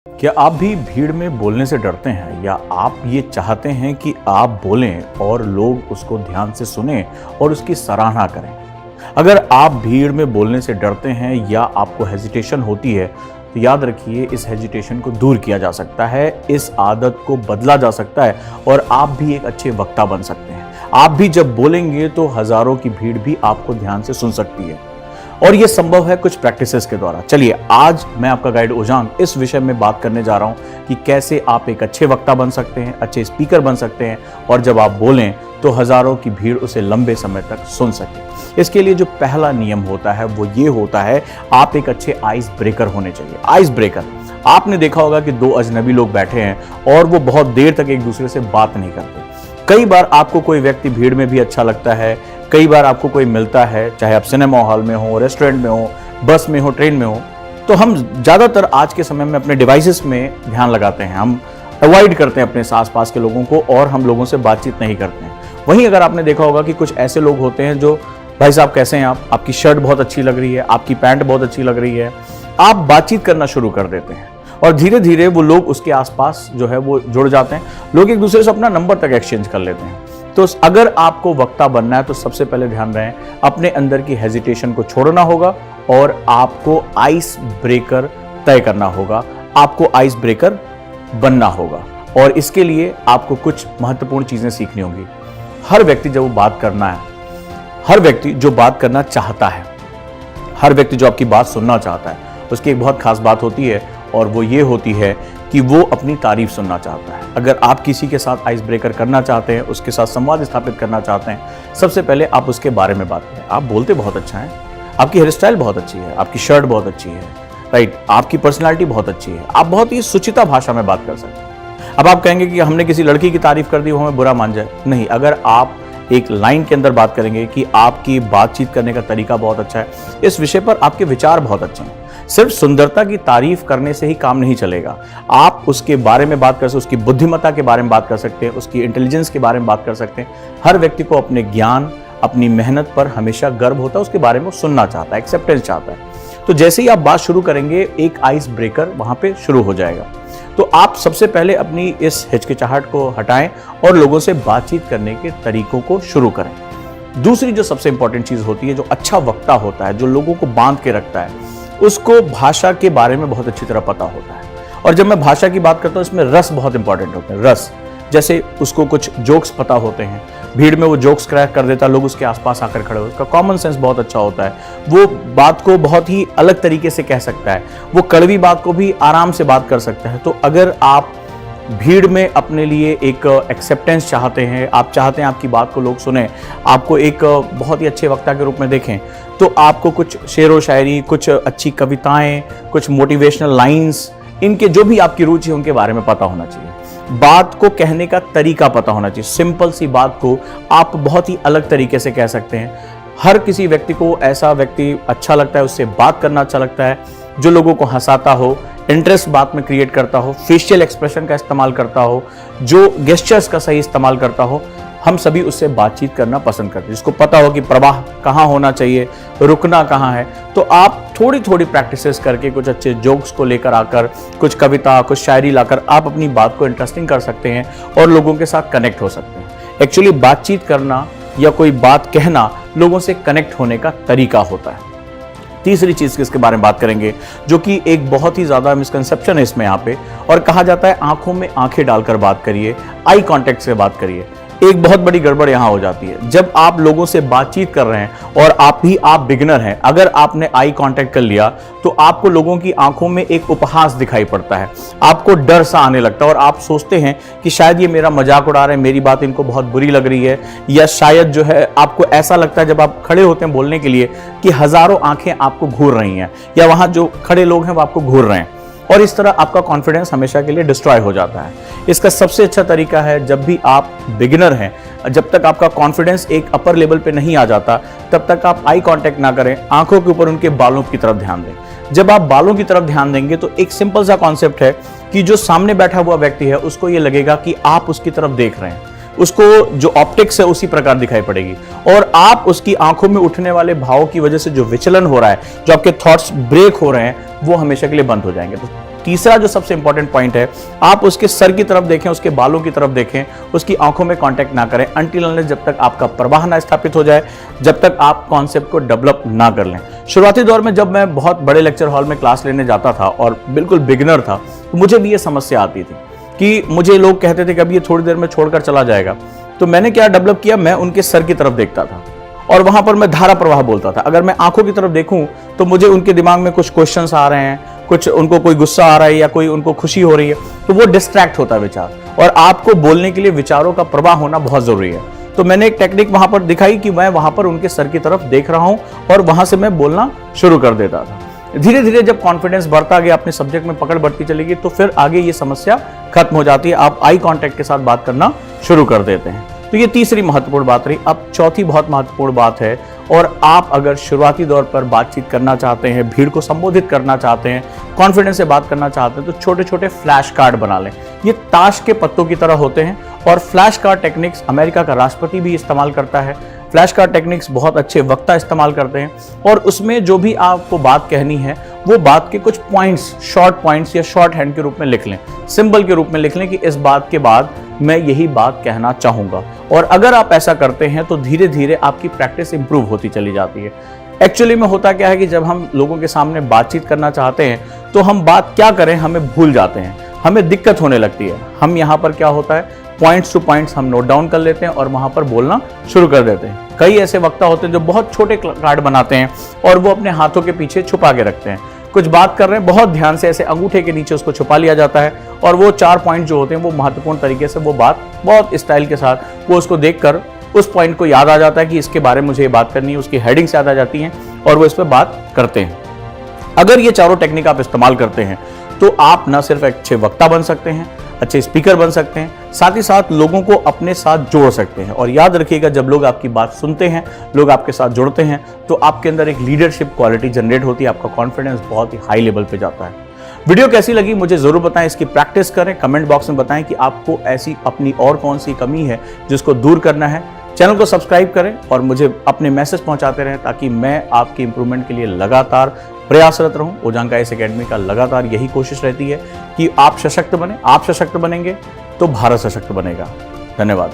क्या आप भी भीड़ में बोलने से डरते हैं या आप ये चाहते हैं कि आप बोलें और लोग उसको ध्यान से सुनें और उसकी सराहना करें? अगर आप भीड़ में बोलने से डरते हैं या आपको हेजिटेशन होती है तो याद रखिए, इस हेजिटेशन को दूर किया जा सकता है, इस आदत को बदला जा सकता है और आप भी एक अच्छे वक्ता बन सकते हैं। आप भी जब बोलेंगे तो हजारों की भीड़ भी आपको ध्यान से सुन सकती है और यह संभव है कुछ प्रैक्टिसेस के द्वारा। चलिए, आज मैं आपका गाइड ओजांग इस विषय में बात करने जा रहा हूं कि कैसे आप एक अच्छे वक्ता बन सकते हैं, अच्छे स्पीकर बन सकते हैं और जब आप बोलें तो हजारों की भीड़ उसे लंबे समय तक सुन सके। इसके लिए जो पहला नियम होता है वो ये होता है, आप एक अच्छे आइस ब्रेकर होने चाहिए। आइस ब्रेकर, आपने देखा होगा कि दो अजनबी लोग बैठे हैं और वो बहुत देर तक एक दूसरे से बात नहीं करते। कई बार आपको कोई व्यक्ति भीड़ में भी अच्छा लगता है, कई बार आपको कोई मिलता है, चाहे आप सिनेमा हॉल में हो, रेस्टोरेंट में हो, बस में हो, ट्रेन में हो, तो हम ज़्यादातर आज के समय में अपने डिवाइसेस में ध्यान लगाते हैं। हम अवॉइड करते हैं अपने आसपास के लोगों को और हम लोगों से बातचीत नहीं करते हैं। वहीं अगर आपने देखा होगा कि कुछ ऐसे लोग होते हैं जो, भाई साहब कैसे हैं आप, आपकी शर्ट बहुत अच्छी लग रही है, आपकी पैंट बहुत अच्छी लग रही है, आप बातचीत करना शुरू कर देते हैं और धीरे धीरे वो लोग उसके आसपास जो है वो जुड़ जाते हैं। लोग एक दूसरे से अपना नंबर तक एक्सचेंज कर लेते हैं। तो अगर आपको वक्ता बनना है तो सबसे पहले ध्यान रहे, अपने अंदर की हेजिटेशन को छोड़ना होगा और आपको आइस ब्रेकर तय करना होगा, आपको आइस ब्रेकर बनना होगा। और इसके लिए आपको कुछ महत्वपूर्ण चीजें सीखनी होंगी। हर व्यक्ति जब वो बात करना है, हर व्यक्ति जो बात करना चाहता है, हर व्यक्ति जो आपकी बात सुनना चाहता है, उसकी एक बहुत खास बात होती है और वो ये होती है कि वो अपनी तारीफ सुनना चाहता है। अगर आप किसी के साथ आइस ब्रेकर करना चाहते हैं, उसके साथ संवाद स्थापित करना चाहते हैं, सबसे पहले आप उसके बारे में बात करें। आप बोलते बहुत अच्छा हैं, आपकी हेयर स्टाइल बहुत अच्छी है, आपकी शर्ट बहुत अच्छी है, राइट, आपकी पर्सनैलिटी बहुत अच्छी है, आप बहुत ही सुचिता भाषा में बात कर सकते हैं। अब आप कहेंगे कि हमने किसी लड़की की तारीफ कर दी, वो हमें बुरा मान जाए। नहीं, अगर आप एक लाइन के अंदर बात करेंगे कि आपकी बातचीत करने का तरीका बहुत अच्छा है, इस विषय पर आपके विचार बहुत अच्छे हैं, सिर्फ सुंदरता की तारीफ करने से ही काम नहीं चलेगा। आप उसके बारे में बात कर सकते हैं, उसकी बुद्धिमत्ता के बारे में बात कर सकते हैं, उसकी इंटेलिजेंस के बारे में बात कर सकते हैं। हर व्यक्ति को अपने ज्ञान, अपनी मेहनत पर हमेशा गर्व होता है, उसके बारे में सुनना चाहता है, एक्सेप्टेंस चाहता है। तो जैसे ही आप बात शुरू करेंगे, एक आइस ब्रेकर वहां पे शुरू हो जाएगा। तो आप सबसे पहले अपनी इस हिचकिचाहट को हटाएं और लोगों से बातचीत करने के तरीकों को शुरू करें। दूसरी जो सबसे इंपॉर्टेंट चीज होती है, जो अच्छा वक्ता होता है, जो लोगों को बांध के रखता है, उसको भाषा के बारे में बहुत अच्छी तरह पता होता है। और जब मैं भाषा की बात करता हूं, इसमें रस बहुत इंपॉर्टेंट होते हैं। रस, जैसे उसको कुछ जोक्स पता होते हैं, भीड़ में वो जोक्स क्रैक कर देता है, लोग उसके आसपास आकर खड़े हो, उसका कॉमन सेंस बहुत अच्छा होता है, वो बात को बहुत ही अलग तरीके से कह सकता है, वो कड़वी बात को भी आराम से बात कर सकता है। तो अगर आप भीड़ में अपने लिए एक एक्सेप्टेंस चाहते हैं, आप चाहते हैं आपकी बात को लोग सुने, आपको एक बहुत ही अच्छे वक्ता के रूप में देखें, तो आपको कुछ शेर व शायरी, कुछ अच्छी कविताएं, कुछ मोटिवेशनल लाइंस, इनके जो भी आपकी रुचि है उनके बारे में पता होना चाहिए। बात को कहने का तरीका पता होना चाहिए। सिंपल सी बात को आप बहुत ही अलग तरीके से कह सकते हैं। हर किसी व्यक्ति को ऐसा व्यक्ति अच्छा लगता है, उससे बात करना अच्छा लगता है जो लोगों को हंसाता हो, इंटरेस्ट बात में क्रिएट करता हो, फेशियल एक्सप्रेशन का इस्तेमाल करता हो, जो गेस्चर्स का सही इस्तेमाल करता हो। हम सभी उससे बातचीत करना पसंद करते हैं, जिसको पता हो कि प्रवाह कहाँ होना चाहिए, रुकना कहाँ है। तो आप थोड़ी थोड़ी प्रैक्टिसेस करके, कुछ अच्छे जोक्स को लेकर आकर, कुछ कविता, कुछ शायरी लाकर आप अपनी बात को इंटरेस्टिंग कर सकते हैं और लोगों के साथ कनेक्ट हो सकते हैं। एक्चुअली बातचीत करना या कोई बात कहना लोगों से कनेक्ट होने का तरीका होता है। तीसरी चीज किसके बारे में बात करेंगे, जो कि एक बहुत ही ज्यादा मिसकंसेप्शन है इसमें यहाँ पे, और कहा जाता है आंखों में आंखें डालकर बात करिए, आई कांटेक्ट से बात करिए। एक बहुत बड़ी गड़बड़ यहां हो जाती है, जब आप लोगों से बातचीत कर रहे हैं और आप बिगिनर हैं, अगर आपने आई कांटेक्ट कर लिया तो आपको लोगों की आंखों में एक उपहास दिखाई पड़ता है, आपको डर सा आने लगता है और आप सोचते हैं कि शायद ये मेरा मजाक उड़ा रहे हैं, मेरी बात इनको बहुत बुरी लग रही है, या शायद जो है आपको ऐसा लगता है जब आप खड़े होते हैं बोलने के लिए कि हजारों आंखें आपको घूर रही हैं या वहां जो खड़े लोग हैं वो आपको घूर रहे हैं, और इस तरह आपका कॉन्फिडेंस हमेशा के लिए डिस्ट्रॉय हो जाता है। इसका सबसे अच्छा तरीका है, जब भी आप बिगिनर हैं, जब तक आपका कॉन्फिडेंस एक अपर लेवल पे नहीं आ जाता, तब तक आप आई कांटेक्ट ना करें, आंखों के ऊपर उनके बालों की तरफ ध्यान दें। जब आप बालों की तरफ ध्यान देंगे तो एक सिंपल सा कॉन्सेप्ट है कि जो सामने बैठा हुआ व्यक्ति है उसको ये लगेगा कि आप उसकी तरफ देख रहे हैं, उसको जो ऑप्टिक्स है उसी प्रकार दिखाई पड़ेगी, और आप उसकी आंखों में उठने वाले भाव की वजह से जो विचलन हो रहा है, जो आपके थॉट्स ब्रेक हो रहे हैं, वो हमेशा के लिए बंद हो जाएंगे। तो तीसरा जो सबसे इंपॉर्टेंट पॉइंट है, आप उसके सर की तरफ देखें, उसके बालों की तरफ देखें, उसकी आंखों में कांटेक्ट ना करें अनटिल अनलेस जब तक आपका प्रवाह ना स्थापित हो जाए, जब तक आप कॉन्सेप्ट को डेवलप ना कर लें। शुरुआती दौर में जब मैं बहुत बड़े लेक्चर हॉल में क्लास लेने जाता था और बिल्कुल बिगिनर था, तो मुझे भी ये समस्या आती थी कि मुझे लोग कहते थे कि अब ये थोड़ी देर में छोड़कर चला जाएगा। तो मैंने क्या डेवलप किया, मैं उनके सर की तरफ देखता था और वहां पर मैं धारा प्रवाह बोलता था। अगर मैं आंखों की तरफ देखूं तो मुझे उनके दिमाग में कुछ क्वेश्चंस आ रहे हैं, कुछ उनको कोई गुस्सा आ रहा है या कोई उनको खुशी हो रही है, तो वो डिस्ट्रैक्ट होता है विचार, और आपको बोलने के लिए विचारों का प्रवाह होना बहुत जरूरी है। तो मैंने एक टेक्निक वहां पर दिखाई कि मैं वहां पर उनके सर की तरफ देख रहा हूं और वहां से मैं बोलना शुरू कर देता था। धीरे धीरे जब कॉन्फिडेंस बढ़ता गया, अपने सब्जेक्ट में पकड़ बढ़ती चलेगी, तो फिर आगे ये समस्या खत्म हो जाती है, आप आई कांटेक्ट के साथ बात करना शुरू कर देते हैं। तो ये तीसरी महत्वपूर्ण बात रही। अब चौथी बहुत महत्वपूर्ण बात है, और आप अगर शुरुआती दौर पर बातचीत करना चाहते हैं, भीड़ को संबोधित करना चाहते हैं, कॉन्फिडेंस से बात करना चाहते हैं, तो छोटे छोटे फ्लैश कार्ड बना लें। ये ताश के पत्तों की तरह होते हैं, और फ्लैश कार्ड टेक्निक्स अमेरिका का राष्ट्रपति भी इस्तेमाल करता है। फ्लैश कार्ड टेक्निक्स बहुत अच्छे वक्ता इस्तेमाल करते हैं, और उसमें जो भी आपको बात कहनी है वो बात के कुछ पॉइंट्स, शॉर्ट पॉइंट्स या शॉर्ट हैंड के रूप में लिख लें, सिंबल के रूप में लिख लें कि इस बात के बाद मैं यही बात कहना चाहूंगा। और अगर आप ऐसा करते हैं तो धीरे धीरे आपकी प्रैक्टिस इंप्रूव होती चली जाती है। एक्चुअली में होता क्या है कि जब हम लोगों के सामने बातचीत करना चाहते हैं तो हम बात क्या करें हमें भूल जाते हैं, हमें दिक्कत होने लगती है। हम यहाँ पर क्या होता है, पॉइंट्स टू पॉइंट्स हम नोट डाउन कर लेते हैं और वहां पर बोलना शुरू कर देते हैं। कई ऐसे वक्ता होते हैं जो बहुत छोटे कार्ड बनाते हैं और वो अपने हाथों के पीछे छुपा के रखते हैं। कुछ बात कर रहे हैं, बहुत ध्यान से ऐसे अंगूठे के नीचे उसको छुपा लिया जाता है, और वो 4 पॉइंट जो होते हैं वो महत्वपूर्ण तरीके से वो बात बहुत स्टाइल के साथ वो उसको देखकर उस पॉइंट को याद आ जाता है कि इसके बारे में मुझे ये बात करनी है, उसकी हेडिंग्स याद आ जाती हैं और वो इस पर बात करते हैं। अगर ये चारों टेक्निक आप इस्तेमाल करते हैं तो आप न सिर्फ अच्छे वक्ता बन सकते हैं, अच्छे स्पीकर बन सकते हैं, साथ ही साथ लोगों को अपने साथ जोड़ सकते हैं। और याद रखिएगा, जब लोग आपकी बात सुनते हैं, लोग आपके साथ जुड़ते हैं, तो आपके अंदर एक लीडरशिप क्वालिटी जनरेट होती है, आपका कॉन्फिडेंस बहुत ही हाई लेवल पे जाता है। वीडियो कैसी लगी मुझे जरूर बताएं, इसकी प्रैक्टिस करें, कमेंट बॉक्स में बताएं कि आपको ऐसी अपनी और कौन सी कमी है जिसको दूर करना है। चैनल को सब्सक्राइब करें और मुझे अपने मैसेज पहुंचाते रहें, ताकि मैं आपकी इंप्रूवमेंट के लिए लगातार प्रयासरत रहूं। ओजांग आईएएस एकेडमी का लगातार यही कोशिश रहती है कि आप सशक्त बने, आप सशक्त बनेंगे तो भारत सशक्त बनेगा। धन्यवाद।